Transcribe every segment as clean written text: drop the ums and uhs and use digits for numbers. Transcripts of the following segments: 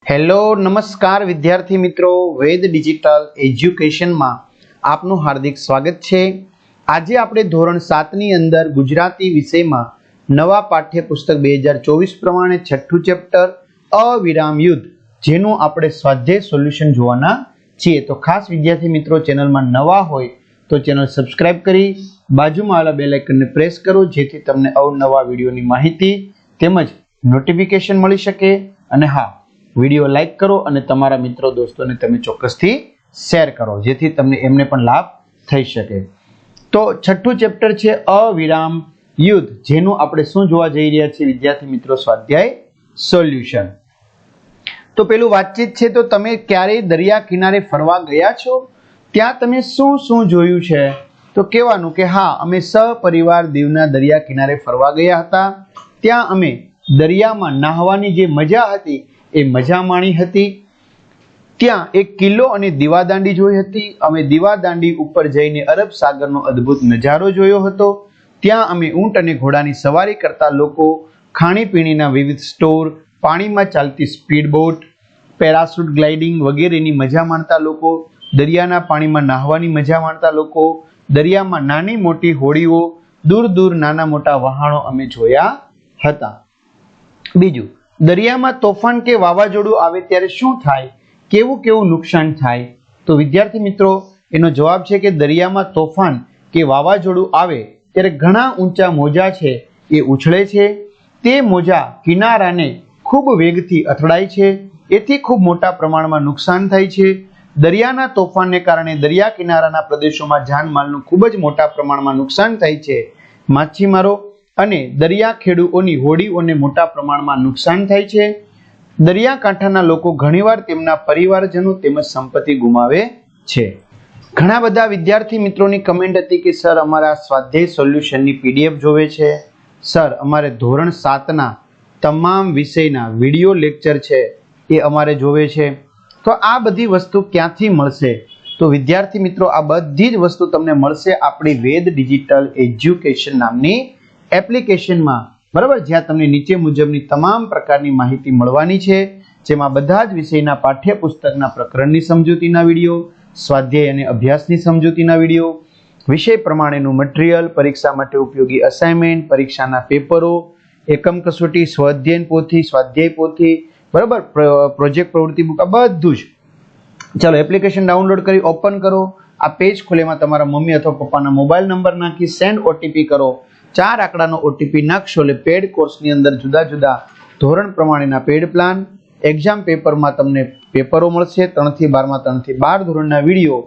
Hello નમસ્કાર વિદ્યાર્થી મિત્રો, વેદ ડિજિટલ એજ્યુકેશનમાં આપનું હાર્દિક સ્વાગત છે। આજે આપણે ધોરણ 7 ની અંદર ગુજરાતી વિષયમાં નવા પાઠ્યપુસ્તક 2024 પ્રમાણે છઠ્ઠું ચેપ્ટર અવિરામ યુદ્ધ જેનું આપણે સ્વાધ્યાય સોલ્યુશન જોવાના છીએ। તો ખાસ વિદ્યાર્થી મિત્રો ચેનલમાં નવા હોય તો ચેનલ સબસ્ક્રાઇબ કરી બાજુમાં આવેલા બેલ આઇકનને પ્રેસ કરો જેથી તમને અવનવા વિડીયોની માહિતી તેમજ નોટિફિકેશન મળી શકે। અને હા, વિડીયો લાઈક કરો અને તમારા મિત્રો દોસ્તોને તમે ચોક્કસથી શેર કરો જેથી તમને એમને પણ લાભ થઈ શકે। તો છઠ્ઠું ચેપ્ટર છે અવિરામ યુદ્ધ જેનું આપણે શું જોવા જઈ રહ્યા છીએ વિદ્યાર્થી મિત્રો, સ્વાધ્યાય સોલ્યુશન। તો પેલું વાતચીત છે, તો તમે ક્યારેય દરિયા કિનારે ફરવા ગયા છો? ત્યાં તમે શું શું જોયું છે? તો કહેવાનું કે હા, અમે સહપરિવાર દીવના દરિયા કિનારે ફરવા ગયા હતા। ત્યાં અમે દરિયામાં નાહવાની જે મજા હતી એ મજા માણી હતી। ત્યાં એક કિલ્લો અને દીવાદાંડી જોઈ હતી। અમે દીવાદાંડી ઉપર જઈને અરબ સાગરનો અદ્ભુત નજારો જોયો હતો। ત્યાં અમે ઊંટ અને ઘોડાની સવારી કરતા લોકો, ખાણીપીણીના વિવિધ સ્ટોર, પાણીમાં ચાલતી સ્પીડ બોટ, પેરાશૂટ ગ્લાઇડિંગ વગેરેની મજા માણતા લોકો, દરિયાના પાણીમાં નાહવાની મજા માણતા લોકો, દરિયામાં નાની મોટી હોડીઓ, દૂર દૂર નાના મોટા વહાણો અમે જોયા હતા। બીજું, દરિયામાં તોફાન કે વાવાઝોડું આવે ત્યારે શું થાય, કેવું નુકસાન થાય? તો વિદ્યાર્થી મિત્રો એનો જવાબ છે કે દરિયામાં તોફાન કે વાવાઝોડું આવે ત્યારે ઘણા ઊંચા મોજા છે એ ઉછળે છે। તે મોજા કિનારાને ખૂબ વેગથી અથડાય છે, એથી ખૂબ મોટા પ્રમાણમાં નુકસાન થાય છે। દરિયાના તોફાનને કારણે દરિયા કિનારાના પ્રદેશોમાં જાનમાલનું ખૂબ જ મોટા પ્રમાણમાં નુકસાન થાય છે। માછીમારો અને દરિયા ખેડૂતોની હોડીઓને મોટા પ્રમાણમાં નુકસાન થાય છે। દરિયાકાંઠાના લોકો ઘણીવાર તેમના પરિવારજનો તેમજ સંપત્તિ ગુમાવે છે। ઘણા બધા વિદ્યાર્થી મિત્રોની કમેન્ટ હતી કે સર અમારા સ્વાધ્યાય સોલ્યુશનની પીડીએફ જોવે છે, સર અમારે ધોરણ 7ના તમામ વિષયના વિડીયો લેક્ચર છે એ અમારે જોવે છે। તો આ બધી વસ્તુ ક્યાંથી મળશે? તો વિદ્યાર્થી મિત્રો આ બધી જ વસ્તુ તમને મળશે આપણી વેદ ડિજિટલ એજ્યુકેશન નામની એપ્લિકેશનમાં, બરાબર, જ્યાં તમને નીચે મુજબની તમામ પ્રકારની માહિતી મળવાની છે, જેમાં બધા જ વિષયના પાઠ્યપુસ્તકના પ્રકરણની સમજૂતીના વિડીયો, સ્વાધ્યાય અને અભ્યાસની સમજૂતીના વિડીયો, વિષય પ્રમાણેનું મટીરિયલ, પરીક્ષા માટે ઉપયોગી અસાઇનમેન્ટ, પરીક્ષાના પેપરો, એકમ કસોટી, સ્વાધ્યાય પોથી, સ્વાધ્યાય પોથી, બરાબર, પ્રોજેક્ટ પ્રવૃત્તિ બુક, આ બધું જ। ચાલો એપ્લિકેશન ડાઉનલોડ કરી ઓપન કરો। આ પેજ ખોલેમાં તમારા મમ્મી અથવા પપ્પાના મોબાઈલ નંબર નાખી સેન્ડ ઓટીપી કરો। 4 આંકડાનો ઓટીપી નાખશો એટલે પેડ કોર્સની અંદર જુદા જુદા ધોરણ પ્રમાણેના પેડ પ્લાન, એક્ઝામ પેપરમાં તમને પેપરો મળશે, 3 થી 12 માં 3 થી 12 ધોરણના વિડીયો,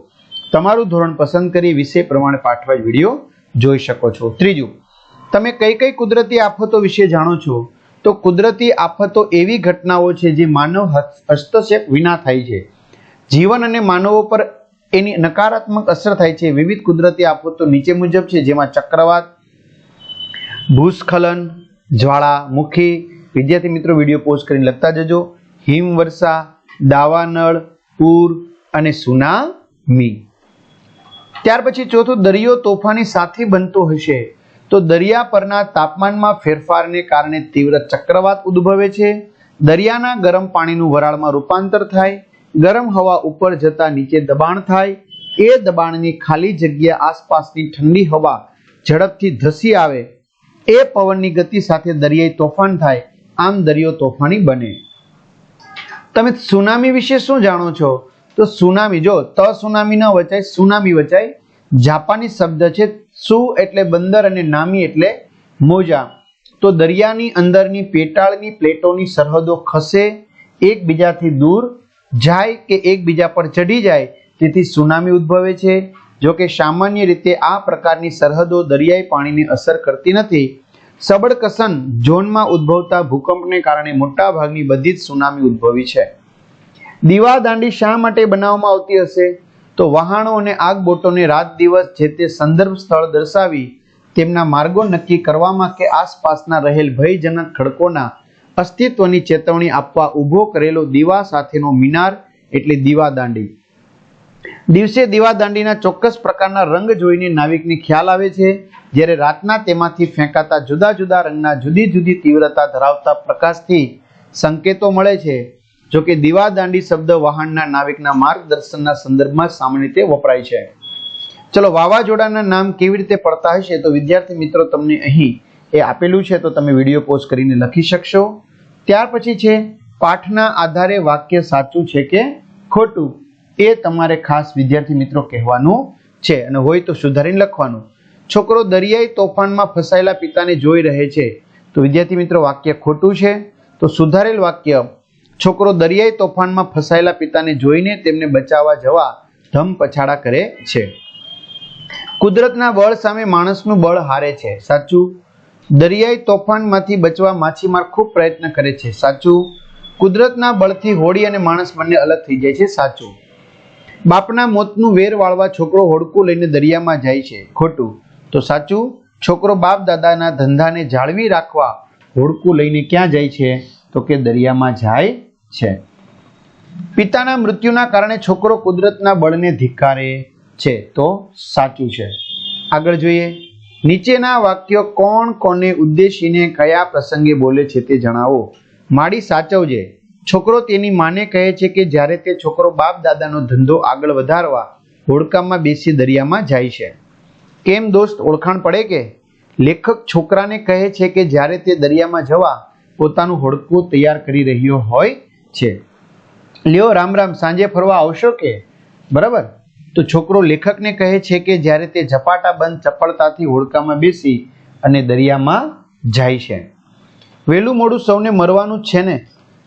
તમારું ધોરણ પસંદ કરી વિષય પ્રમાણે પાઠવાઇઝ વિડીયો જોઈ શકો છો। ત્રીજું, તમે કઈ કુદરતી આફતો વિશે જાણો છો? તો કુદરતી આફતો એવી ઘટનાઓ છે જે માનવ હસ્તક્ષેપ વિના થાય છે, જીવન અને માનવો પર એની નકારાત્મક અસર થાય છે। વિવિધ કુદરતી આફતો નીચે મુજબ છે, જેમાં ચક્રવાત, ભૂસ્ખલન, જ્વાળામુખી, વિદ્યાર્થી મિત્રો વિડીયો પોઝ કરીને લખતા જજો, હિમવર્ષા, દાવાનળ, પૂર અને સુનામી। ત્યાર પછી ચોથું, દરિયો તોફાની સાથી બનતો હશે તો દરિયા પરના તાપમાનમાં ફેરફારને કારણે તીવ્ર ચક્રવાત ઉદ્ભવે છે। દરિયાના ગરમ પાણીનું વરાળમાં રૂપાંતર થાય, ગરમ હવા ઉપર જતા નીચે દબાણ થાય, એ દબાણની ખાલી જગ્યા આસપાસની ઠંડી હવા ઝડપથી ધસી આવે, એ પવનની ગતિ સાથે દરિયાઈ તોફાન થાય, આમ દરિયો તોફાની બને। તમે સુનામી વિશે શું જાણો છો? તો સુનામી, જો સુનામી ન વચાય, સુનામી વચાય, જાપાની શબ્દ છે। સુ એટલે બંદર અને નામી એટલે મોજા। તો દરિયાની અંદરની પેટાળની પ્લેટોની સરહદો ખસે, એકબીજાથી દૂર જાય કે એકબીજા પર ચઢી જાય, તેથી સુનામી ઉદ્ભવે છે। જો કે સામાન્ય રીતે આ પ્રકારની સરહદો દરિયાઈ પાણીને અસર કરતી નથી। સબડકસન ઝોનમાં ઉદ્ભવતા ભૂકંપને કારણે મોટા ભાગની બધી જ સુનામી ઉદ્ભવી છે। દીવાદાંડી શા માટે બનાવવામાં આવતી હશે? તો વહાણો અને આગબોટોને રાત દિવસ જે તે સંદર્ભ સ્થળ દર્શાવી તેમના માર્ગો નક્કી કરવામાં કે આસપાસના રહેલ ભયજનક ખડકોના અસ્તિત્વની ચેતવણી આપવા ઊભો કરેલો દીવા સાથેનો મિનાર એટલે દીવાદાંડી। દિવસે દીવાદાંડીના ચોક્કસ પ્રકારના રંગ જોઈને નાવિકને ખ્યાલ આવે છે, જ્યારે રાતના તેમાંથી ફેંકાતા જુદા જુદા રંગના જુદી જુદી તીવ્રતા ધરાવતા પ્રકાશથી સંકેતો મળે છે। જો કે દીવાદાંડી શબ્દ વાહનના નાવિકના માર્ગદર્શનના સંદર્ભમાં સામાન્ય રીતે વપરાય છે. ચલો, વાવાઝોડાના નામ કેવી રીતે પડતા હશે તો વિદ્યાર્થી મિત્રો તમને અહીં એ આપેલું છે, તો તમે વિડીયો પોઝ કરીને લખી શકશો. ત્યાર પછી છે પાઠના આધારે વાક્ય સાચું છે કે ખોટું, એ તમારે ખાસ વિદ્યાર્થી મિત્રો કહેવાનું છે અને હોય તો સુધારીને લખવાનું. છોકરો દરિયાઈ તોફાનમાં ફસાયેલા પિતાને જોઈ રહે છે તો વિદ્યાર્થી મિત્રો વાક્ય ખોટું છે. તો સુધારેલ વાક્ય, છોકરો દરિયાઈ તોફાનમાં ફસાયેલા પિતાને જોઈને તેમને બચાવવા જવા ધમ પછાડા કરે છે. કુદરતના બળ સામે માણસનું બળ હારે છે, સાચું. દરિયાઈ તોફાનમાંથી બચવા માછીમાર ખૂબ પ્રયત્ન કરે છે, સાચું. કુદરતના બળથી હોડી અને માણસ બંને અલગ થઈ જાય છે, સાચું. બાપના મોતનું વેર વાળવા છોકરો હોડકું લઈને દરિયામાં જાય છે, ખોટું. તો સાચું. છોકરો બાપ દાદાના ધંધાને જાળવી રાખવા હોડકું લઈને ક્યાં જાય છે તો કે દરિયામાં જાય છે. પિતાના મૃત્યુના કારણે છોકરો કુદરતના બળને ધિક્કારે છે, તો સાચું છે. આગળ જોઈએ. નીચેના વાક્યો કોણ કોને ઉદ્દેશીને કયા પ્રસંગે બોલે છે તે જણાવો. માડી સાચવજે. છોકરો તેની માને કહે છે કે જ્યારે તે છોકરો બાપ દાદાનો ધંધો આગળ વધારવા હોડકામાં બેસી દરિયામાં જાય છે. કેમ દોસ્ત, ઓળખાણ પડે કે? લેખક છોકરાને કહે છે કે જ્યારે તે દરિયામાં જવા પોતાનું હોડકું તૈયાર કરી રહ્યો હોય છે. લ્યો રામ રામ, સાંજે ફરવા આવશો કે? બરાબર. તો છોકરો લેખકને કહે છે કે જ્યારે તે ઝપાટા બંધ ચપળતાથી હોડકામાં બેસી અને દરિયામાં જાય છે. વહેલું મોડું સૌને મરવાનું જ છે ને.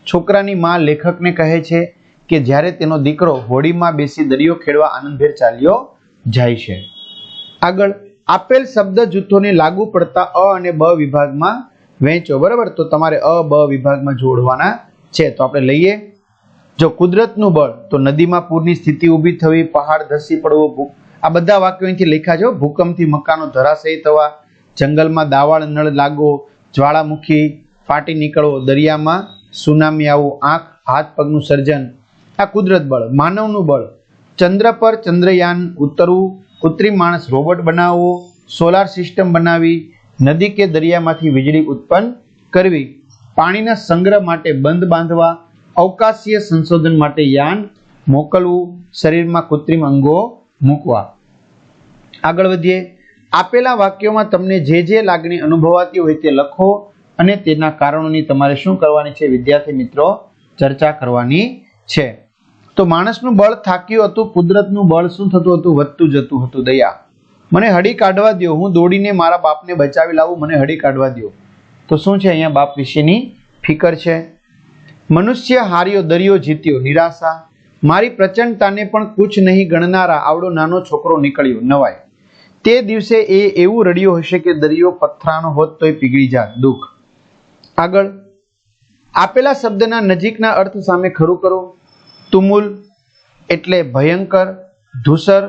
છોકરાની માં લેખકને કહે છે કે જ્યારે તેનો દીકરો હોડીમાં બેસી દરિયો ખેડવા આનંદભેર ચાલ્યો જાય છે. આગળ આપેલ શબ્દ જૂથોને લાગુ પડતા અ અને બ વિભાગમાં વહેંચો. બરાબર. તો તમારે અ બ વિભાગમાં જોડવાના છે. તો આપણે લઈએ. જો કુદરતનું બળ, તો નદીમાં પૂરની સ્થિતિ ઊભી થવી, પહાડ ધસી પડવો, આ બધા વાક્યો અહીંથી લખ્યા છે. ભૂકંપથી મકાનો ધરાશયી થવા, જંગલમાં દાવાળ નળ લાગવો, જ્વાળામુખી ફાટી નીકળવો, દરિયામાં સુનામી આવવું, આંખ હાથ પગનું સર્જન, આ કુદરત બળ. માનવનું બળ, ચંદ્ર પર ચંદ્રયાન ઉતરવું, કૃત્રિમ માણસ રોબોટ બનાવવો, સોલાર સિસ્ટમ બનાવી, નદી કે દરિયામાંથી વીજળી ઉત્પન્ન કરવી, પાણીના સંગ્રહ માટે બંધ બાંધવા, અવકાશીય સંશોધન માટે યાન મોકલવું, શરીરમાં કૃત્રિમ અંગો મૂકવા. આગળ વધીએ. આપેલા વાક્યોમાં તમને જે જે લાગણી અનુભવાતી હોય તે લખો અને તેના કારણોની તમારે શું કરવાની છે વિદ્યાર્થી મિત્રો? ચર્ચા કરવાની છે. તો માણસનું બળ થાક્યું હતું, કુદરતનું બળ શું થતું હતું? વધતું જતું હતું. દયા, મને હળી કાઢવા દો, હું દોડીને મારા બાપને બચાવી લાવું, મને હળી કાઢવા દો. તો શું છે અહીંયા? બાપ વિશેની ફિકર છે. મનુષ્ય હાર્યો, દરિયો જીત્યો, નિરાશા. મારી પ્રચંડતાને પણ કુછ નહીં ગણનારા આવડો નાનો છોકરો નીકળ્યો, નવાઈ. તે દિવસે એ એવું રડ્યો હશે કે દરિયો પથરાનો હોત તોય પીગળી જાત, દુઃખ. આગળ આપેલા શબ્દના નજીકના અર્થ સામે ખરું કરો. તુમુલ એટલે ભયંકર, ધૂસર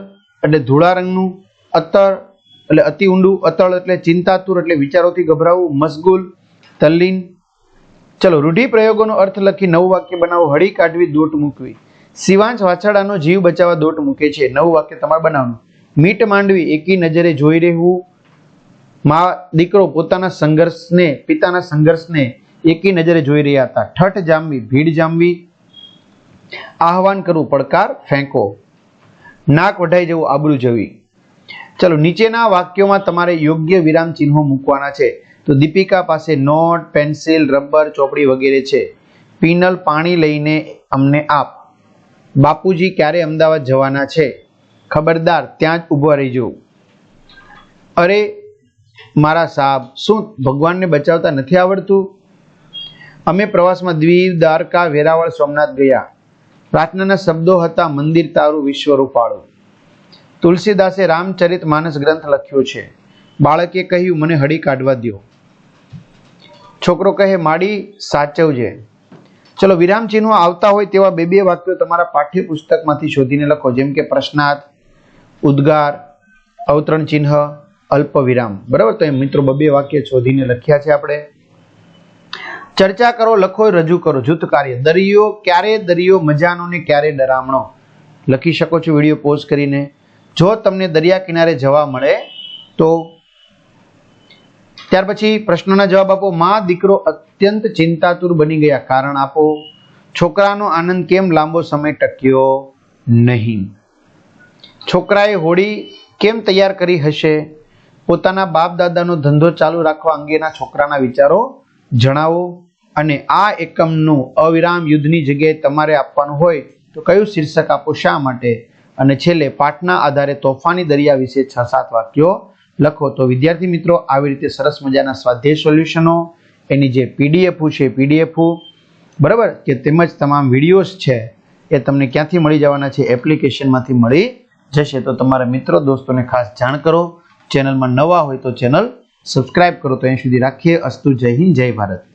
એટલે ધૂળા રંગનું, અતળ એટલે અતિ ઊંડું, અતળ એટલે ચિંતાતુર એટલે વિચારોથી ગભરાવું, મશગુલ, તલ્લીન. ચલો, રૂઢિપ્રયોગોનો અર્થ લખી નવું વાક્ય બનાવો. હળી કાઢવી, દોટ મૂકવી. શિવાંશ વાછરડાનો જીવ બચાવવા દોટ મૂકે છે. નવું વાક્ય તમારે બનાવવાનું. મીટ માંડવી, એકી નજરે જોઈ રહેવું. મા દીકરો પોતાના સંઘર્ષને, પિતાના સંઘર્ષને એકી નજરે જોઈ રહ્યા હતા. ઠઠ જામવી, ભીડ જામવી. આહવાન કરવું, પડકાર ફેંકો. નાક વઢાઈ જવું, આબરૂ જવી. ચલો, નીચેના વાક્યોમાં તમારે યોગ્ય વિરામ ચિહ્નો મૂકવાના છે. તો દીપિકા પાસે નોટ, પેન્સિલ, રબર, ચોપડી વગેરે છે. પીનલ, પાણી લઈને અમને આપ. બાપુજી ક્યારે અમદાવાદ જવાના છે? ખબરદાર, ત્યાં જ ઊભા રહી જવું. અરે મારા સાહેબ, શું ભગવાનને બચાવતા નથી આવડતું? અમે પ્રવાસમાં દીવ, દ્વારકા, વેરાવળ, સોમનાથ ગયા. પ્રાર્થનાના શબ્દો હતા, મંદિર તારું વિશ્વ રૂપાળું. તુલસીદાસે રામચરિત માનસ ગ્રંથ લખ્યો છે. બાળકે કહ્યું, મને હળી કાઢવા દો. છોકરો કહે, માડી સાચવજે. ચલો, વિરામ ચિહ્નો આવતા હોય તેવા બે બે વાક્યો તમારા પાઠ્યપુસ્તકમાંથી શોધીને લખો. જેમ કે પ્રશ્નાર્થ, ઉદ્ગાર, અવતરણ ચિહ્ન, અલ્પ વિરામ. બરાબર. તો એ મિત્રો બે વાક્ય શોધીને લખ્યા છે આપણે. ચર્ચા કરો, લખો, રજૂ કરો. જૂથ કાર્ય. દરિયો, ક્યારે દરિયો મજાનો ને ક્યારે ડરામણો. લખી શકો છો વિડીયો પોઝ કરીને. જો તમને દરિયા કિનારે જવા મળે તો. ત્યાર પછી પ્રશ્નોના જવાબ આપો. માં દીકરો અત્યંત ચિંતાતુર બની ગયા, કારણ આપો. છોકરાનો આનંદ કેમ લાંબો સમય ટક્યો નહીં? છોકરાએ હોડી કેમ તૈયાર કરી હશે? પોતાના બાપ દાદાનો ધંધો ચાલુ રાખવા અંગેના છોકરાના વિચારો જણાવો. અને આ એકમનું અવિરામ યુદ્ધની જગ્યાએ તમારે આપવાનું હોય તો કયું શીર્ષક આપો, શા માટે? અને છેલ્લે પાઠના આધારે તોફાની દરિયા વિશે 6-7 વાક્યો લખો. તો વિદ્યાર્થી મિત્રો, આવી રીતે સરસ મજાના સ્વાધ્યાય સોલ્યુશનો, એની જે પીડીએફ છે, પીડીએફ બરાબર, કે તેમજ તમામ વિડીયોઝ છે એ તમને ક્યાંથી મળી જવાના છે? એપ્લિકેશનમાંથી મળી જશે. તો તમારા મિત્રો દોસ્તોને ખાસ જાણ કરો. ચેનલમાં નવા હોય તો ચેનલ સબસ્ક્રાઇબ કરો. તો અહીં સુધી રાખીએ. અસ્તુ. જય હિન્દ, જય ભારત.